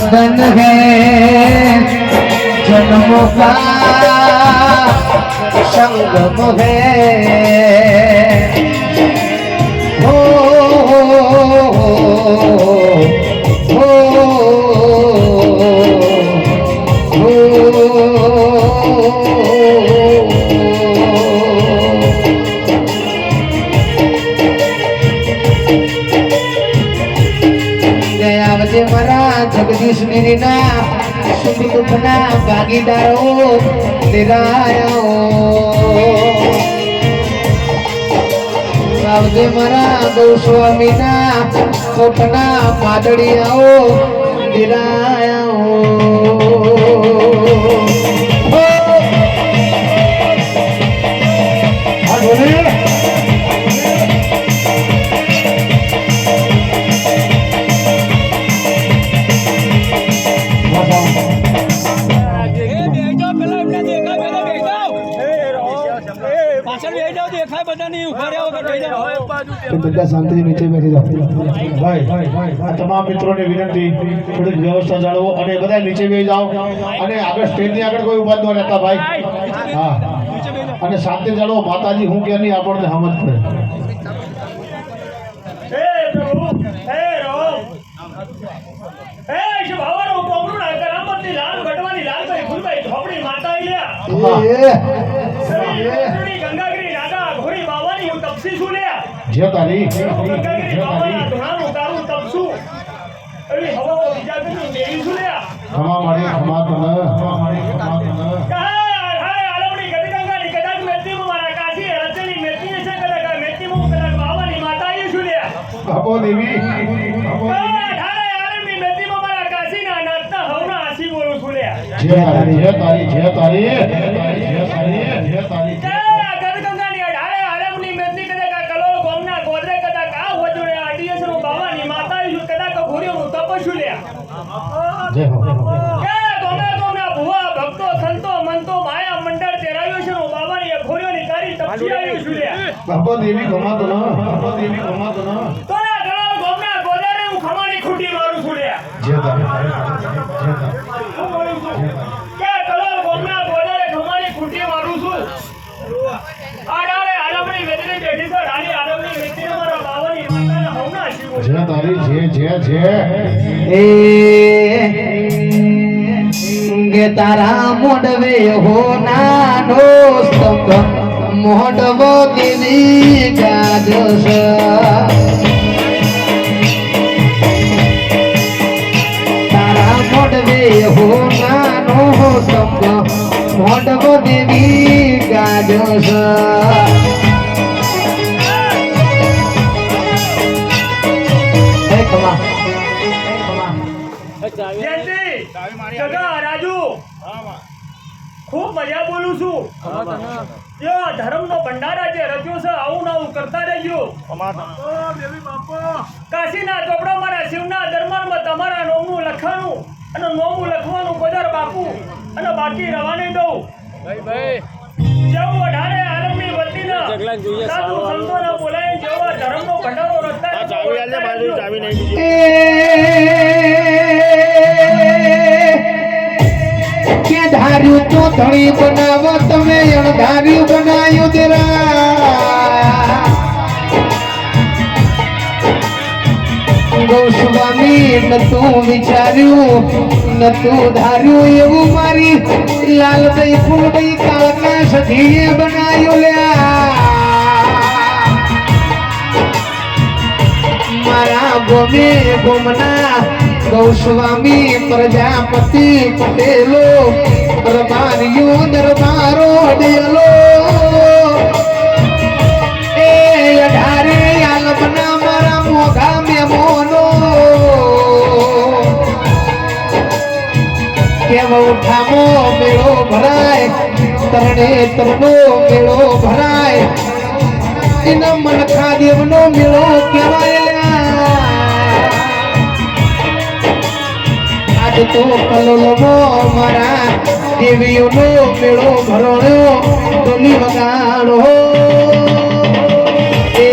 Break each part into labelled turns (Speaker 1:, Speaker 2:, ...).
Speaker 1: बंधन है जन्मों का संगम है हो जगदीश मेरीना सुख दुखना भागीदारो निरायो आवजे मारा गोस्वामी ना कोटना मादड़ियाओ निरायो બધા શાંતિ નીચે બેસી જાઓ ભાઈ આ તમામ મિત્રોને વિનંતી થોડીક વ્યવસ્થા જાળવો અને બધા નીચે બેસી જાઓ અને આગળ સ્ટેજની આગળ કોઈ ઊભા ન રહેતા ભાઈ હા અને શાંતિ જાળવો માતાજી હું કે નહીં આપણને સમજ પડે
Speaker 2: હે પ્રભુ હે રામ હે શિવાવરો કોમરુના કરામતની લાલ ગઢવાની લાલભાઈ ફૂલભાઈ ઢોપડી માતા આલ્યા ગંગાગીરી નાગા ઘોડી બાવાની હું તપસી છું લ્યા
Speaker 1: જે તારી
Speaker 2: ગંગાગીરી બાવાના ધોણાનું તારું તપસુ એવી હવાઓ બીજા કનું દેવી છું લ્યા
Speaker 1: ખમા મારી ખમા તને
Speaker 2: આલમણી ગદી ગંગાની કદાચ મેત્રીમાં મારા કાશી રચેલી મેત્રીને છે કદાચ મેત્રીમાં કદાચ બાવાની માતા આલ્યું છું લ્યા
Speaker 1: બાપો દેવી
Speaker 2: આલમની મેત્રીમાં મારા કાશીના નાથના હવના આશી બોલું છું લ્યા
Speaker 1: જે તારી જય હો
Speaker 2: ગોમે ભુવા ભક્તો સંતો મંતો માયા મંડળ તેરાયો છે બાબાની એ ઘોડીઓની તારી તપસી આવ્યું છું લ્યા
Speaker 1: બાપો દેવી ગમાતો ન
Speaker 2: તો ના ગળો ગોમના ગોદારે હું ખમાની ખૂટી મારું છું લ્યા
Speaker 1: જે તારી
Speaker 2: કે ગળો ગોમના ગોદારે ખમાની ખૂટી મારું છું આડારે આલમણી વેદની બેઠી તો રાણી આલમણી વેદની મારા બાવાની માતાના હવના શિવો
Speaker 1: જે તારી જે એ गे तारा मोडवे हो नानो स्तंभ मोडवो देवी गाजस तारा मोडवे हो नानो स्तंभ मोडवो देवी गाजस
Speaker 2: રાજુ ખૂબ મજા બોલું છું ધર્મનો ભંડારા જે રચ્યો છે આવું ના આવું કરતા રહેજો કાશીના ચોપડા મારા શિવના દરબારમાં તમારા નોમનું લખવાનું અને નોમનું લખવાનું બજાર બાપુ અને બાકી રવાને દઉં જેવું અઢારે આલમની વતીના સાધુ સંતોને બોલાવી જેવા ધર્મનો ભંડારો રચતા કે ધાર્યું તો ધણી બનાવો તમે અણધાર્યું બનાવ્યું તેરા ગોસ્વામી નતું વિચાર્યું નતું ધાર્યું એવું મારી લાલભાઈ ફૂલભાઈ કાળના સધીએ બનાવ્યું લ્યા મારા ગોમે ગોમના ગૌસ્વામી પ્રજાપતિ પટેલો દરબારીઓ દરબારો ડેલો એ અઢારે આલમના મારા મોઘા મેમોનો કેવ ઉઠામો મેળો ભરાય તરણે તરનો મેળો ભરાય એના મનખા દેવનો મેળો કહેવાય તો કલોલમો મારા દેવીઓનો મેળો ભરણ્યો ડોલી વગાડો એ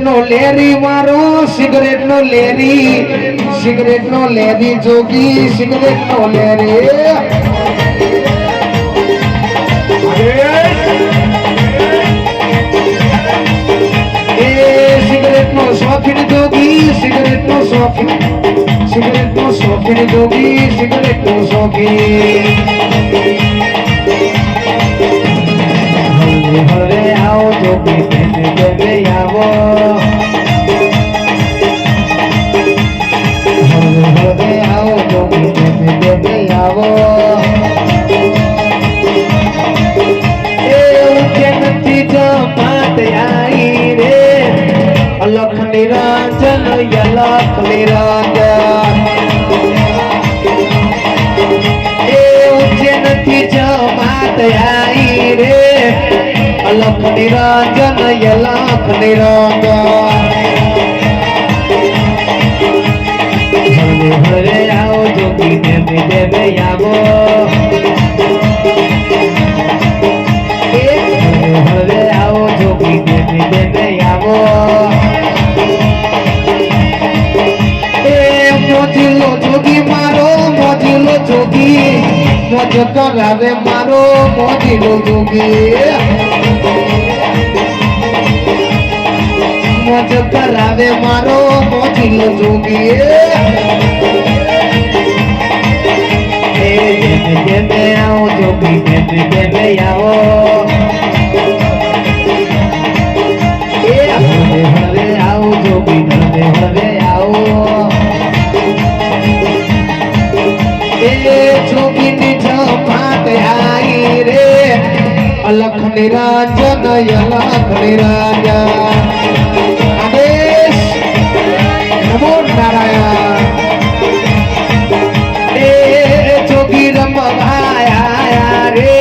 Speaker 3: નો લેરી મારો સિગરેટ નો લેરી જોગી સિગરેટ નો લેરી એ સિગરેટ નો શોખીન જોગી સિગરેટ નો શોખીન જોગી સિગરેટ નો શોખીન હવે આવો જોગી બેબે આવો હવે આવો જોગી બેબે આવો નથી જમાત આઈ રે અલખ નિરંજન યલખ નિરંજન એ ઉજ્જે નથી જમાત આઈ રે અલખ નિરંજન યલખ નિરંજન હરે આવો જોગી દેવે આવો હવે આવો જોગી દેવે આવો એ મોજીલો જોગી મારો મોજીલો જોગી મોજ કરાવે મારો મોજીલો જોગી મોજ કરાવે મારો મોજીલો જોગી એ દેવે આવો જોગી દેવે આવો હવે આવો જોગી હવે આવો એ જોગી ની જમાત આઈ રે અલખ નિરંજન યલખ નિરંજન આદેશ નમો નારાયણ એ જોગી રમવાયા રે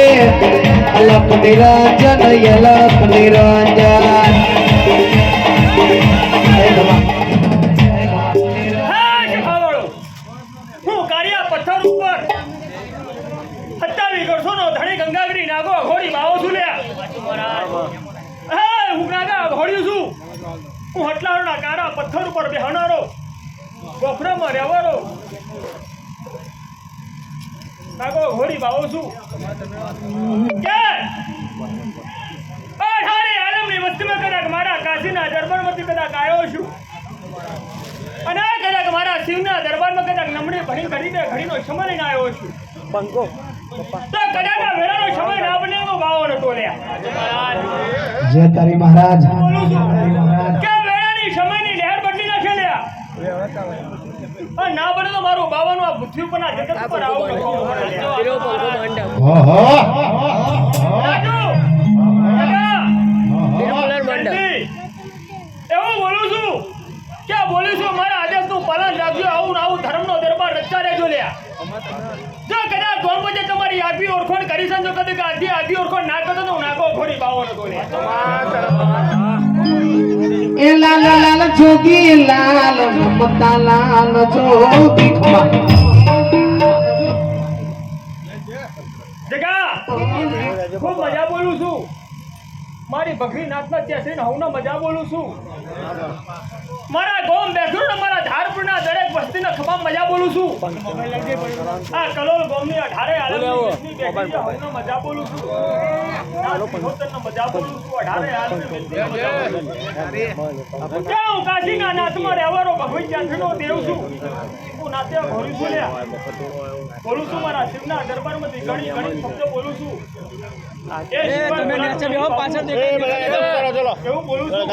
Speaker 3: અલખ નિરંજન યલખ નિરંજન
Speaker 2: હું કાળિયા પથ્થર ઉપર 27 વર્ષોનો ધણી ગંગાગરી નાગો ઘોડી બાવો છું લ્યા હું નાગા ઘોડ્યું છું હું હટલારોના કારા પથ્થર ઉપર બેહનારો ગોફરામાં રહેવાનો નાગો ઘોડી બાવો છું કે અઢારે આલમની વસ્તીમાં કદાચ મારા કાશીના દરબારમાંથી કદાચ આવ્યો છું અને કદાચ મારા શિવના દરબારમાં કદાચ નમણી ભણી ઘડીનો સમય લઈને આવ્યો છું તો કદાચ આ વેળાનો સમય ના બને એવો ભાવો નતો લ્યા
Speaker 3: જય તારી મહારાજ
Speaker 2: બોલું છું કે વેળાની સમયની લહેર બદલી નાખે લ્યા ના બને તો મારું બાવાનું આ પૃથ્વી ઉપરના જગત પર આવું એવું બોલું છું કે બોલું છું મારા આદેશનું પાલન રાખજો આવું આવું ધર્મનો દરબાર રચતા રહેજો લ્યા જો કદાચ ધોન બજે તમારી આગવી ઓળખોણ કરી સંજો કદાચ આગવી ઓળખોણ ના કરતો તો નાગો ઘોડી બાવાનો તો લ્યા
Speaker 3: એ લાલ લાલ જોગી લાલ મમતા લાલ જોગી
Speaker 2: જગા ખૂબ મજા બોલું છું મારી બકરી નાથના ત્યાં થઈને હું મજા બોલું છું મારા ગોમ બેસું ને મારા ધારપુરના દરેક વસ્તીના ખભા મજા બોલું છું આ કલોલ ગોમની 18 આલમની બેસી હું મજા બોલું છું મજા બોલું છું 18 આલમની હું કાશીના નાથમાં રહેવાનો ભગવાન ત્યાંથીનો દેવ છું હું નાતે ભરું છું લ્યા બોલું છું મારા શિવના દરબારમાંથી ઘણી ઘણી શબ્દો બોલું છું એવું બોલું છું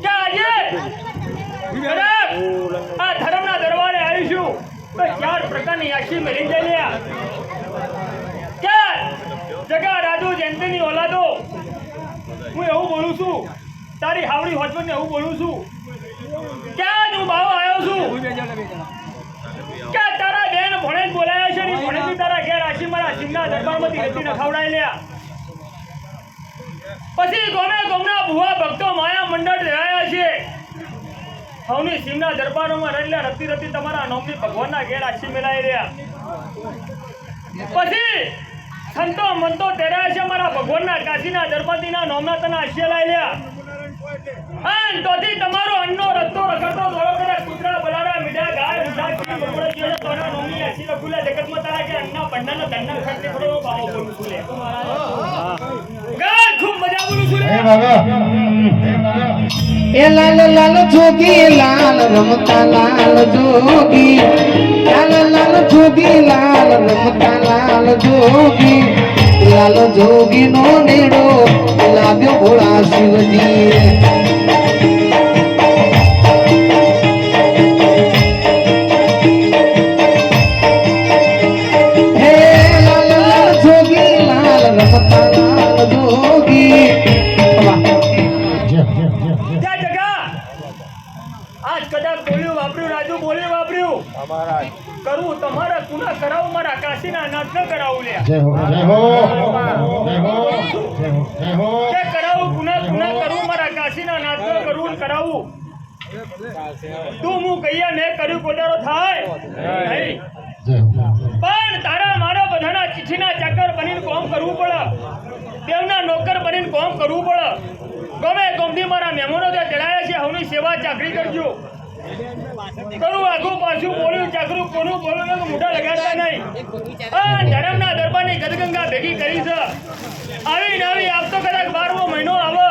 Speaker 2: કે આજે આ ધર્મના દરબારે આવીશું તો 4 પ્રકારની આશી મેળી જાય કે જગા રાજુ જયંતિની ઓલાદો હું એવું બોલું છું તારી હાવડી હોચવને એવું બોલું છું કે હું બાવો આવ્યો છું કે તારા બેન ભણે બોલાયા છે ને ભણે તારા ઘેર આશી મારા શિવના દરબારમાંથી રેતી નખાવડાઈ લ્યા પછી ગોમના ભુવા ભક્તો માયા મંડળ રહ્યા છે સૌની શિવના દરબારોમાં રડ્યા રતી રતી તમારા નોમની ભગવાનના ઘેર આશી મેલાઈ રહ્યા પછી સંતો મંતો તેરાયા છે મારા ભગવાનના કાશીના દરબારીના નોમના તના આશી લાઈ લ્યા આન તોથી તમારો અન્નો રસ્તો રખડતો દોડો કરે કૂતરા બલારા મીઠા ગાય મીઠા કી બપોરે જોડે તોના નોમી આસી લખુલા જગતમાં તારા કે અન્ના પન્નાનો ધન્ના ખર્ચે ખરો બાવો બોલું છું લે ગાય ખૂબ મજા બોલું છું
Speaker 1: હે
Speaker 2: લે
Speaker 1: બાબા હે બાબા
Speaker 3: એ લાલ લાલ જોગી લાલ રમતા લાલ જોગી લાલ લાલ જોગી લાલ રમતા લાલ જોગી લાલ જોગી નો નેડો લાગ્યો ભોળા શિવજી હે લાલ લાલ જોગી લાલ રમતા લાલ જોગી
Speaker 1: જય જય જય
Speaker 2: જા જગા આજ કદાચ બોલ્યું વાપર્યું રાજુ બોલ્યું વાપર્યું કરું તમારા ગુના કરાવું મારા કાશીના નાથ ન કરાવું લે
Speaker 1: જય હો જય હો જય હો જય હો
Speaker 2: કે કરાવું ગુના કરું મારા કાશીના નાથ ન કરું ને કરાવું તું હું કહીએ મેં કર્યું કોદારો થાય નહીં
Speaker 1: જય હો
Speaker 2: પણ તારા મારા બધાના ચિઠ્ઠીના ચાકર બનીને કામ કરવું પડે દેવના નોકર બનીને કામ કરવું પડે ગમે ગમતી મારા મહેમાનો ત્યાં ચડાયા છે હવની સેવા ચાકરી કરજો કરું આગું પાછું બોલ્યું ચાકરું કોનું બોલું ને મોઢા લગાડતા નહીં આ ધરમના દરબારની ગદગંગા ભેગી કરી છે આવી આવતો કદાચ 12મો મહિનો આવે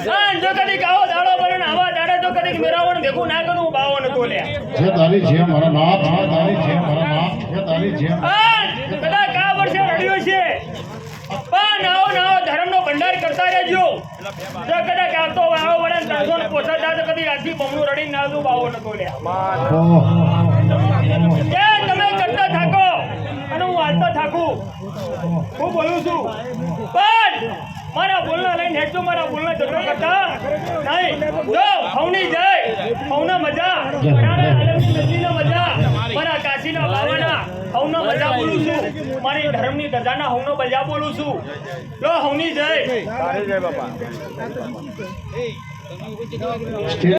Speaker 2: હા જો કદીક આવો દાડો બને ને આવા દાડે જો કદીક મેરાવણ ભેગું ના કરું બાવો નતો લે
Speaker 1: જય તારી જય મારા નાથ જય તારી જય મારા નાથ જય તારી જય
Speaker 2: કદાચ આ વર્ષે રડ્યો છે પણ નાવો ધર્મનો ભંડાર કરતા રહેજો જો કદાચ આવતો આવો વડે 300 ને પોસા તો કદી આખી બમણું રડીને ના દઉં બાવો નતો લે કે તમે કરતા થાકો અને હું હાલતો થાકું હું બોલું છું પણ મારા બોલના લઈને હેઠજો મારા બોલના ઝઘડો કરતા નહીં જો હવની જય હવના મજા મારા આલમની નદીના મજા મારા કાશીના બાવાના હવના મજા બોલું છું મારી ધર્મની ધજાના હવનો મજા બોલું છું જો હવની જય
Speaker 1: જય